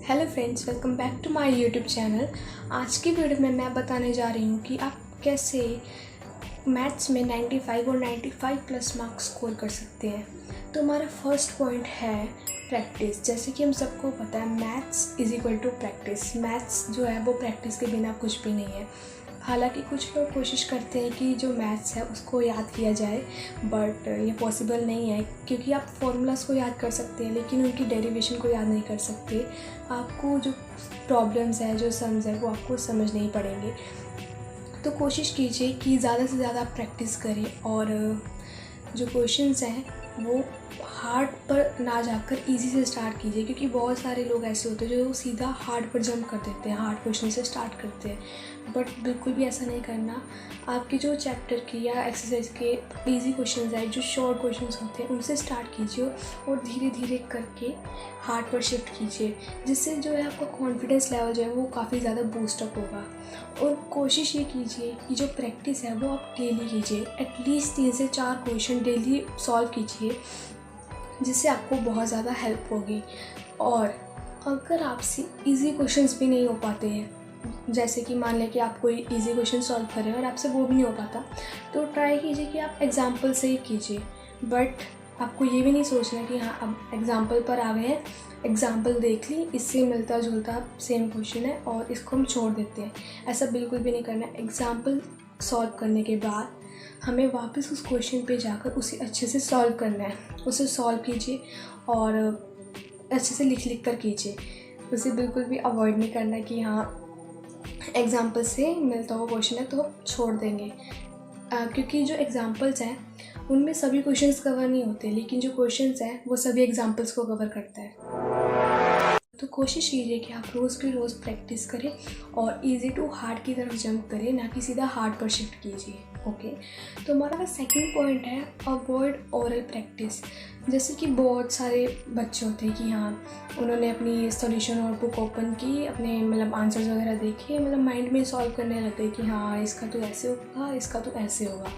Hello friends, welcome back to my YouTube channel. आज की video में मैं बताने जा रही हूँ कि आप कैसे मैथ्स में 95 और 95 प्लस मार्क्स स्कोर कर सकते हैं। तो हमारा फर्स्ट पॉइंट है प्रैक्टिस। जैसे कि हम सबको पता है maths is equal to practice. Maths जो है वो प्रैक्टिस के बिना कुछ भी नहीं है। हालांकि कुछ लोग कोशिश करते हैं कि जो मैथ्स है उसको याद किया जाए, बट ये पॉसिबल नहीं है क्योंकि आप फॉर्मूलाज को याद कर सकते हैं लेकिन उनकी डेरिवेशन को याद नहीं कर सकते। आपको जो प्रॉब्लम्स है, जो सम्स है, वो आपको समझ नहीं पड़ेंगे। तो कोशिश कीजिए कि ज़्यादा से ज़्यादा आप प्रैक्टिस करें और जो क्वेश्चंस हैं वो हार्ड पर ना जाकर इजी से स्टार्ट कीजिए, क्योंकि बहुत सारे लोग ऐसे होते हैं जो सीधा हार्ड पर जंप कर देते हैं, हार्ड क्वेश्चन से स्टार्ट करते हैं। बट बिल्कुल भी ऐसा नहीं करना। आपके जो चैप्टर की या एक्सरसाइज के इजी क्वेश्चंस हैं, जो शॉर्ट क्वेश्चंस होते हैं, उनसे स्टार्ट कीजिए और धीरे धीरे करके हार्ड पर शिफ्ट कीजिए, जिससे जो है आपका कॉन्फिडेंस लेवल जो है वो काफ़ी ज़्यादा बूस्टअप होगा। और कोशिश ये कीजिए कि जो प्रैक्टिस है वो आप डेली कीजिए। एटलीस्ट 3 से 4 क्वेश्चन डेली सॉल्व कीजिए, जिससे आपको बहुत ज़्यादा हेल्प होगी। और अगर आपसे इजी क्वेश्चंस भी नहीं हो पाते हैं, जैसे कि मान लें कि आप कोई इजी क्वेश्चन सॉल्व कर रहे हैं और आपसे वो भी नहीं हो पाता, तो ट्राई कीजिए कि आप एग्जांपल से ही कीजिए। बट आपको ये भी नहीं सोचना कि हाँ अब एग्जांपल पर आ गए हैं, एग्जांपल देख ली, इससे मिलता जुलता सेम क्वेश्चन है और इसको हम छोड़ देते हैं। ऐसा बिल्कुल भी नहीं करना। एग्जांपल सॉल्व करने के बाद हमें वापस उस क्वेश्चन पे जाकर उसे अच्छे से सॉल्व करना है। उसे सॉल्व कीजिए और अच्छे से लिख कर कीजिए। उसे बिल्कुल भी अवॉइड नहीं करना कि हाँ एग्जाम्पल से मिलता हुआ क्वेश्चन है तो छोड़ देंगे, क्योंकि जो एग्जाम्पल्स हैं उनमें सभी क्वेश्चंस कवर नहीं होते, लेकिन जो क्वेश्चंस हैं वो सभी एग्जाम्पल्स को कवर करता है। तो कोशिश कीजिए कि आप रोज़ की रोज़ प्रैक्टिस करें और इजी टू हार्ड की तरफ जंप करें, ना कि सीधा हार्ड पर शिफ्ट कीजिए। ओके, तो हमारा सेकंड पॉइंट है अवॉइड ओरल प्रैक्टिस। जैसे कि बहुत सारे बच्चे होते हैं कि हाँ उन्होंने अपनी सॉल्यूशन और बुक ओपन की, अपने मतलब आंसर्स वगैरह देखे, मतलब माइंड में सॉल्व करने लग गए कि हाँ इसका तो ऐसे होगा, इसका तो ऐसे होगा।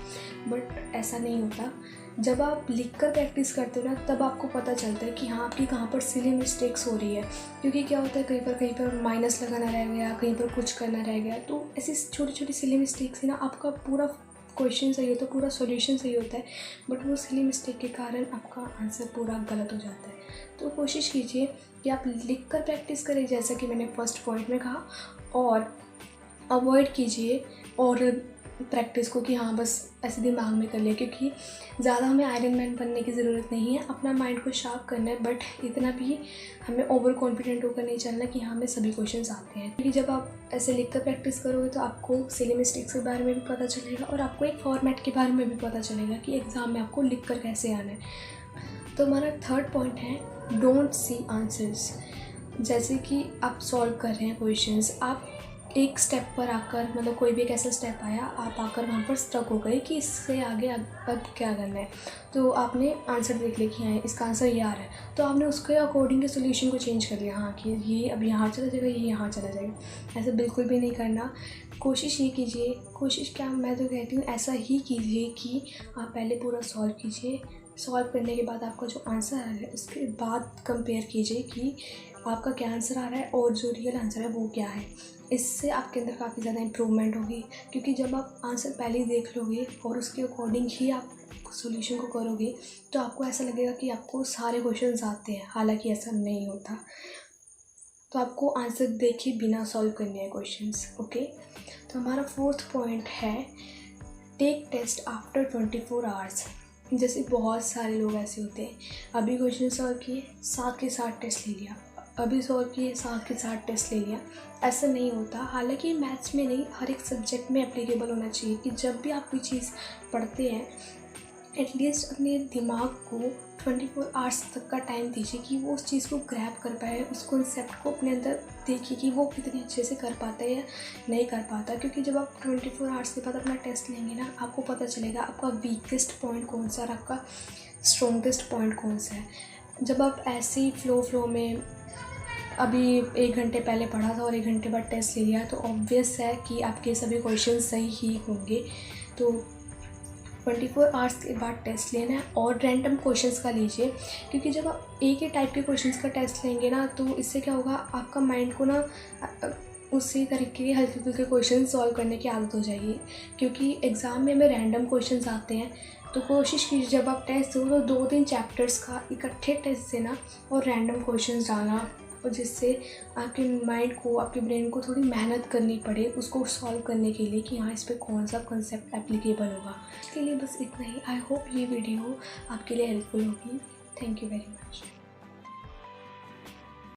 बट ऐसा नहीं होता। जब आप लिख कर प्रैक्टिस करते हो ना, तब आपको पता चलता है कि हाँ आपकी कहाँ पर सिली मिस्टेक्स हो रही है। क्योंकि क्या होता है, कहीं पर माइनस लगाना रह गया, कहीं पर कुछ करना रह गया, तो ऐसी छोटी छोटी सिली मिस्टेक्स से ना आपका पूरा क्वेश्चन सही होता है, पूरा सॉल्यूशन सही होता है, बट वो सिली मिस्टेक के कारण आपका आंसर पूरा गलत हो जाता है। तो कोशिश कीजिए कि आप लिख कर प्रैक्टिस करें, जैसा कि मैंने फर्स्ट पॉइंट में कहा, और अवॉइड कीजिए और प्रैक्टिस को कि हाँ बस ऐसे दिमाग में कर लिया, क्योंकि ज़्यादा हमें आयरन मैन बनने की ज़रूरत नहीं है। अपना माइंड को शार्प करना है, बट इतना भी हमें ओवर कॉन्फिडेंट होकर नहीं चलना कि हाँ हमें सभी क्वेश्चंस आते हैं। क्योंकि जब आप ऐसे लिख कर प्रैक्टिस करोगे तो आपको सिली मिस्टेक्स के बारे में भी पता चलेगा और आपको एक फॉर्मेट के बारे में भी पता चलेगा कि एग्ज़ाम में आपको लिख कर कैसे आना है। तो हमारा थर्ड पॉइंट है डोंट सी आंसर्स। जैसे कि आप सॉल्व कर रहे हैं क्वेश्चंस, आप एक स्टेप पर आकर, मतलब कोई भी एक ऐसा स्टेप आया, आप आकर वहाँ पर स्टक हो गए कि इससे आगे अब क्या करना है। तो आपने आंसर देख लिया कि हाँ इसका आंसर ये आ रहा है, तो आपने उसके अकॉर्डिंग के सोल्यूशन को चेंज कर लिया, हाँ कि ये अब यहाँ चला जाएगा, ये यहाँ चला जाएगा। ऐसा बिल्कुल भी नहीं करना। कोशिश ये कीजिए, कोशिश क्या मैं तो कहती हूँ ऐसा ही कीजिए कि आप पहले पूरा सॉल्व कीजिए। सॉल्व करने के बाद आपका जो आंसर आ रहा है उसके बाद कंपेयर कीजिए कि आपका क्या आंसर आ रहा है और जो रियल आंसर है वो क्या है। इससे आपके अंदर काफ़ी ज़्यादा इम्प्रूवमेंट होगी, क्योंकि जब आप आंसर पहले ही देख लोगे और उसके अकॉर्डिंग ही आप सॉल्यूशन को करोगे तो आपको ऐसा लगेगा कि आपको सारे क्वेश्चंस आते हैं, हालांकि ऐसा नहीं होता। तो आपको आंसर देखे बिना सॉल्व करने हैं क्वेश्चंस। ओके, तो हमारा फोर्थ पॉइंट है टेक टेस्ट आफ्टर 24 आवर्स। जैसे बहुत सारे लोग ऐसे होते हैं, अभी क्वेश्चन सॉल्व किए, साथ के साथ टेस्ट ले लिया, अभी सॉल्व किए, साथ के साथ टेस्ट ले लिया। ऐसा नहीं होता। हालांकि मैथ्स में नहीं, हर एक सब्जेक्ट में एप्लीकेबल होना चाहिए कि जब भी आप कोई चीज़ पढ़ते हैं एटलीस्ट अपने दिमाग को 24 आवर्स तक का टाइम दीजिए कि वो उस चीज़ को ग्रैब कर पाए, उस कॉन्सेप्ट को अपने अंदर देखिए कि वो कितने अच्छे से कर पाता है या नहीं कर पाता। क्योंकि जब आप 24 आवर्स के बाद अपना टेस्ट लेंगे ना, आपको पता चलेगा आपका वीकेस्ट पॉइंट कौन सा और आपका स्ट्रॉन्गेस्ट पॉइंट कौन सा है। जब आप ऐसे ही फ्लो में अभी 1 घंटे पहले पढ़ा था और 1 घंटे बाद टेस्ट ले लिया, तो ऑब्वियस है कि आपके सभी क्वेश्चन सही ही होंगे। तो 24 आवर्स के बाद टेस्ट लेना है और रैंडम क्वेश्चंस का लीजिए, क्योंकि जब आप एक ही टाइप के क्वेश्चंस का टेस्ट लेंगे ना तो इससे क्या होगा, आपका माइंड को ना उसी तरीके के हल्के फुल्के क्वेश्चन सॉल्व करने की आदत हो जाएगी। क्योंकि एग्ज़ाम में हमें रैंडम क्वेश्चंस आते हैं, तो कोशिश कीजिए जब आप टेस्ट दो तो 2-3 चैप्टर्स का इकट्ठे टेस्ट देना और रैंडम क्वेश्चंस डालना, और जिससे आपके माइंड को, आपके ब्रेन को थोड़ी मेहनत करनी पड़े उसको सॉल्व करने के लिए कि हाँ इस पर कौन सा कंसेप्ट एप्लीकेबल होगा। इसके लिए बस इतना ही। आई होप ये वीडियो आपके लिए हेल्पफुल होगी। Thank you very much.